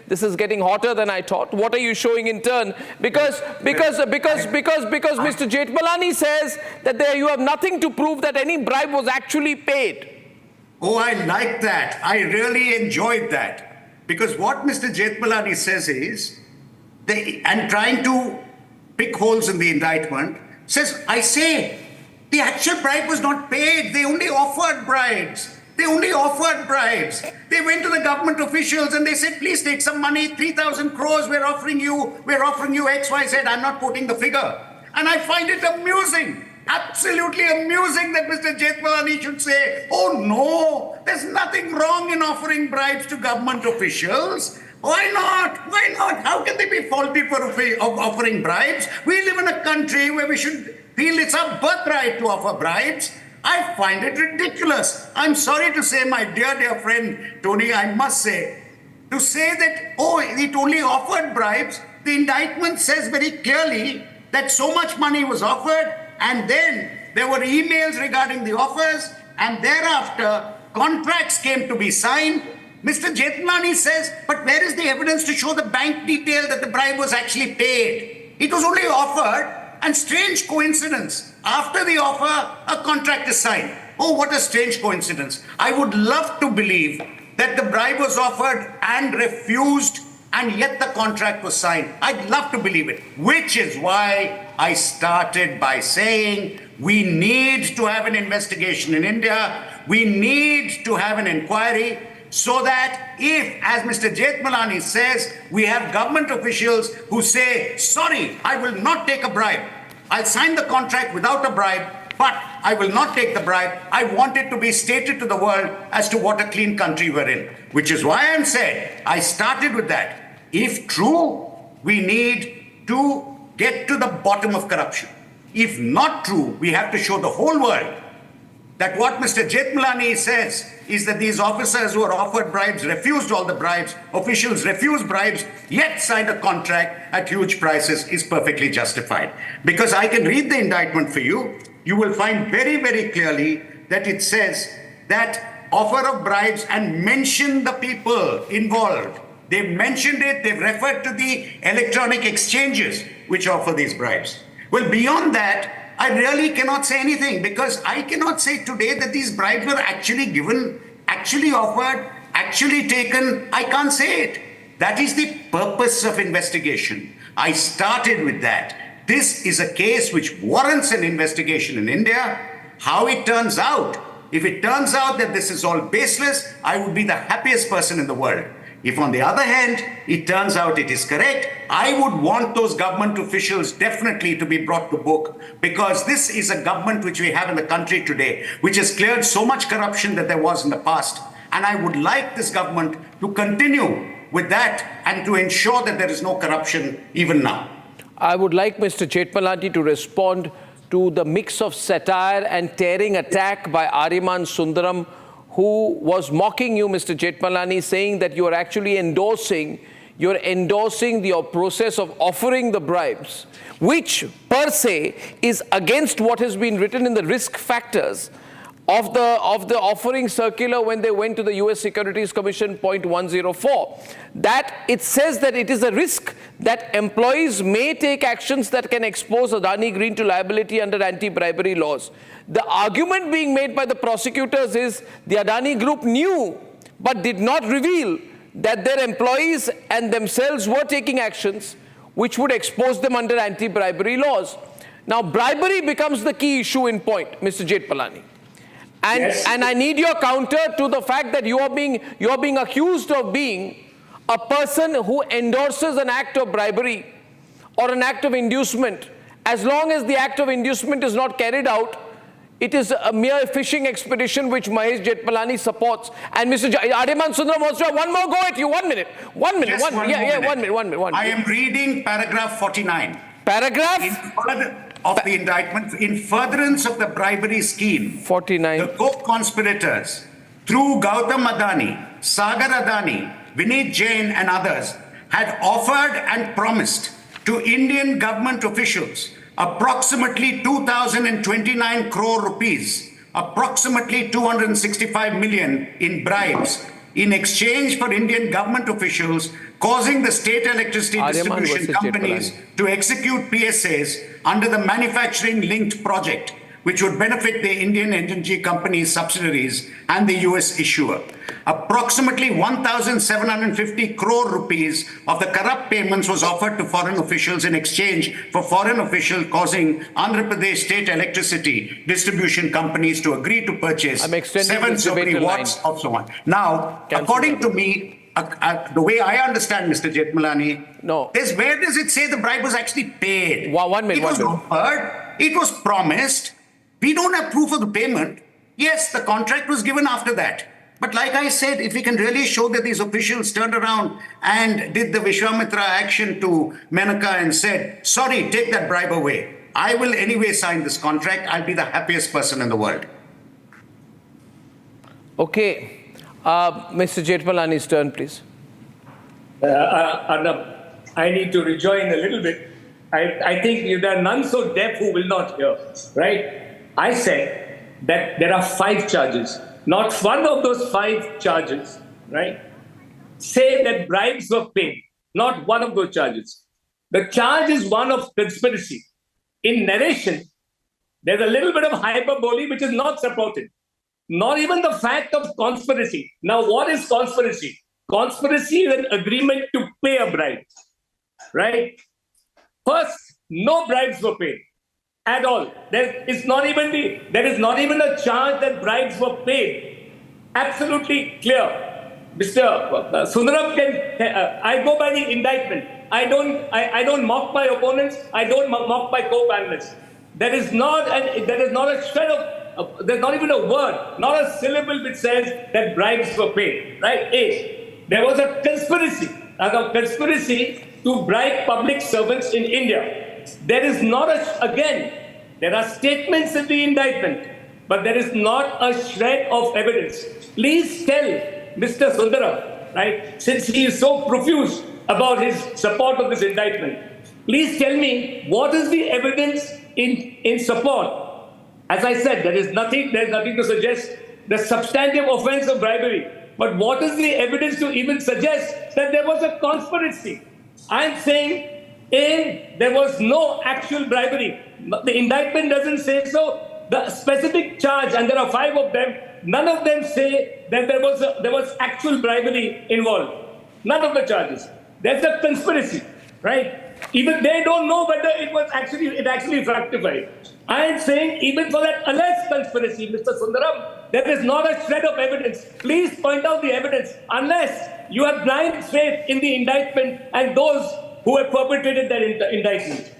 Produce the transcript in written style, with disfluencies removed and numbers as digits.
This is getting hotter than I thought. What are you showing in turn? Because Mr. Jethmalani says that you have nothing to prove that any bribe was actually paid. Oh, I like that. I really enjoyed that. Because what Mr. Jethmalani says is, and trying to pick holes in the indictment, says, I say, the actual bribe was not paid. They only offered bribes. They only offered bribes. They went to the government officials and they said, please take some money, 3,000 crores, we're offering you X, Y, Z. I'm not quoting the figure. And I find it amusing, absolutely amusing that Mr. Jethmalani should say, oh no, there's nothing wrong in offering bribes to government officials. Why not? Why not? How can they be faulty for offering bribes? We live in a country where we should feel it's our birthright to offer bribes. I find it ridiculous. I'm sorry to say, my dear friend Tony, I must say, to say that, oh, it only offered bribes, the indictment says very clearly that so much money was offered, and then there were emails regarding the offers, and thereafter contracts came to be signed. Mr. Jethmalani says, but where is the evidence to show the bank detail that the bribe was actually paid? It was only offered. And strange coincidence, after the offer, a contract is signed. Oh, what a strange coincidence. I would love to believe that the bribe was offered and refused, and yet the contract was signed. I'd love to believe it, which is why I started by saying we need to have an investigation in India. We need to have an inquiry so that if, as Mr. Jethmalani says, we have government officials who say, sorry, I will not take a bribe. I'll sign the contract without a bribe, but I will not take the bribe. I want it to be stated to the world as to what a clean country we're in, which is why I'm saying I started with that. If true, we need to get to the bottom of corruption. If not true, we have to show the whole world that what Mr. Jethmalani says is that these officers who are offered bribes refused all the bribes, officials refused bribes, yet signed a contract at huge prices is perfectly justified. Because I can read the indictment for you, you will find very, very clearly that it says that offer of bribes and mention the people involved. They've mentioned it, they've referred to the electronic exchanges which offer these bribes. Well, beyond that, I really cannot say anything because I cannot say today that these bribes were actually given, actually offered, actually taken. I can't say it. That is the purpose of investigation. I started with that. This is a case which warrants an investigation in India. How it turns out, if it turns out that this is all baseless, I would be the happiest person in the world. If on the other hand, it turns out it is correct, I would want those government officials definitely to be brought to book because this is a government which we have in the country today, which has cleared so much corruption that there was in the past. And I would like this government to continue with that and to ensure that there is no corruption even now. I would like Mr. Jethmalani to respond to the mix of satire and tearing attack by Aryama and Sundaram, who was mocking you, Mr. Jethmalani, saying that you are actually endorsing the process of offering the bribes, which per se is against what has been written in the risk factors of the offering circular when they went to the US Securities Commission .104. That it says that it is a risk that employees may take actions that can expose Adani Green to liability under anti-bribery laws. The argument being made by the prosecutors is the Adani Group knew but did not reveal that their employees and themselves were taking actions which would expose them under anti-bribery laws. Now, bribery becomes the key issue in point, Mr. Jethmalani. And, yes. And I need your counter to the fact that you are being accused of being a person who endorses an act of bribery or an act of inducement. As long as the act of inducement is not carried out, it is a mere fishing expedition which Mahesh Jethmalani supports. And Mr. Aryama Sundaram wants to have one more go at you. 1 minute. 1 minute. Just one minute. I am reading paragraph 49. Paragraph? Of the indictment, in furtherance of the bribery scheme, 49. The co-conspirators, through Gautam Adani, Sagar Adani, Vineet Jain and others, had offered and promised to Indian government officials approximately 2,029 crore rupees, approximately 265 million in bribes in exchange for Indian government officials causing the state electricity Aryaman distribution versus companies to execute PSAs under the manufacturing linked project, which would benefit the Indian energy companies' subsidiaries and the US issuer. Approximately 1,750 crore rupees of the corrupt payments was offered to foreign officials in exchange for foreign officials causing Andhra Pradesh state electricity distribution companies to agree to purchase I'm extending 7 this so many debate watts of so on. Now, Cancel according that. to me, the way I understand Mr. Jethmalani, No. is where does it say the bribe was actually paid? One minute, It was offered, it was promised. We don't have proof of the payment. Yes, the contract was given after that. But like I said, if we can really show that these officials turned around and did the Vishwamitra action to Menaka and said, sorry, take that bribe away. I will anyway sign this contract. I'll be the happiest person in the world. Okay. Mr. Jethmalani's turn, please. Arnab, I need to rejoin a little bit. I think there are none so deaf who will not hear, right? I said that there are 5 charges. Not one of those 5 charges, right, say that bribes were paid. Not one of those charges. The charge is one of conspiracy. In narration, there's a little bit of hyperbole which is not supported. Not even the fact of conspiracy. Now, what is conspiracy? Conspiracy is an agreement to pay a bribe, right? First, no bribes were paid at all. There is not even a charge that bribes were paid. Absolutely clear. Mr. Sundaram I go by the indictment. I don't mock my opponents. I don't mock my co-panelists. There is not a shred of, there's not even a word, not a syllable which says that bribes were paid, right? There was a conspiracy to bribe public servants in India. There is not there are statements in the indictment, but there is not a shred of evidence. Please tell Mr. Sundaram, right, since he is so profuse about his support of this indictment, please tell me what is the evidence in support. As I said, there's nothing to suggest the substantive offense of bribery. But what is the evidence to even suggest that there was a conspiracy? I'm saying, there was no actual bribery. The indictment doesn't say so. The specific charge, and there are 5 of them, none of them say that there was actual bribery involved. None of the charges. There's a conspiracy, right? Even they don't know whether it actually fructified. I am saying, even for that alleged conspiracy, Mr. Sundaram, there is not a shred of evidence. Please point out the evidence, unless you have blind faith in the indictment and those who have perpetrated that indictment.